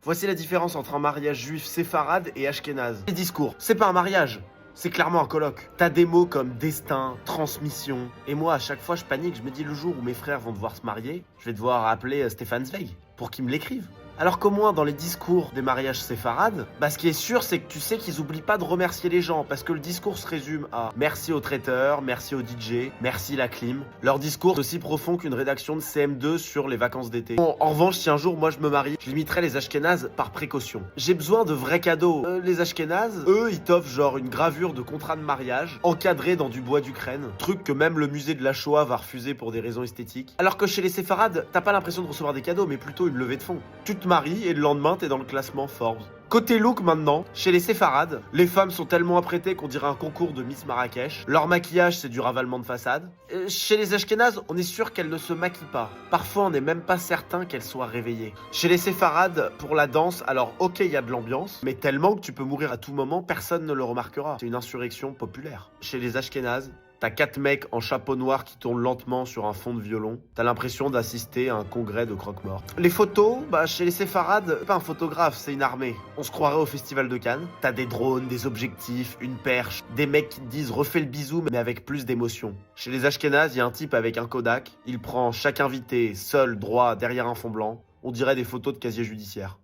Voici la différence entre un mariage juif séfarade et ashkénaze. Les discours, c'est pas un mariage. C'est clairement un colloque. T'as des mots comme destin, transmission. Et moi, à chaque fois, je panique. Je me dis, le jour où mes frères vont devoir se marier, je vais devoir appeler Stéphane Zweig pour qu'il me l'écrive. Alors qu'au moins, dans les discours des mariages séfarades, ce qui est sûr, c'est que tu sais qu'ils oublient pas de remercier les gens. Parce que le discours se résume à merci au traiteur, merci au DJ, merci la clim. Leur discours est aussi profond qu'une rédaction de CM2 sur les vacances d'été. Bon, en revanche, si un jour, moi, je me marie, je limiterai les ashkénazes par précaution. J'ai besoin de vrais cadeaux. Les ashkénazes, eux, ils t'offrent genre une gravure de contrat de mariage, encadrée dans du bois d'Ukraine. Truc que même le musée de la Shoah va refuser pour des raisons esthétiques. Alors que chez les séfarades, t'as pas l'impression de recevoir des cadeaux, mais plutôt une levée de fonds. Tu te maries et le lendemain, t'es dans le classement Forbes. Côté look maintenant, chez les séfarades, les femmes sont tellement apprêtées qu'on dirait un concours de Miss Marrakech. Leur maquillage, c'est du ravalement de façade. Chez les ashkénazes, on est sûr qu'elles ne se maquillent pas. Parfois, on n'est même pas certain qu'elles soient réveillées. Chez les séfarades, pour la danse, alors ok, il y a de l'ambiance, mais tellement que tu peux mourir à tout moment, personne ne le remarquera. C'est une insurrection populaire. Chez les ashkénazes, t'as 4 mecs en chapeau noir qui tournent lentement sur un fond de violon. T'as l'impression d'assister à un congrès de croque-morts. Les photos, chez les séfarades, pas un photographe, c'est une armée. On se croirait au festival de Cannes. T'as des drones, des objectifs, une perche, des mecs qui te disent refais le bisou mais avec plus d'émotion. Chez les ashkénazes, il y a un type avec un Kodak. Il prend chaque invité, seul, droit, derrière un fond blanc. On dirait des photos de casier judiciaire.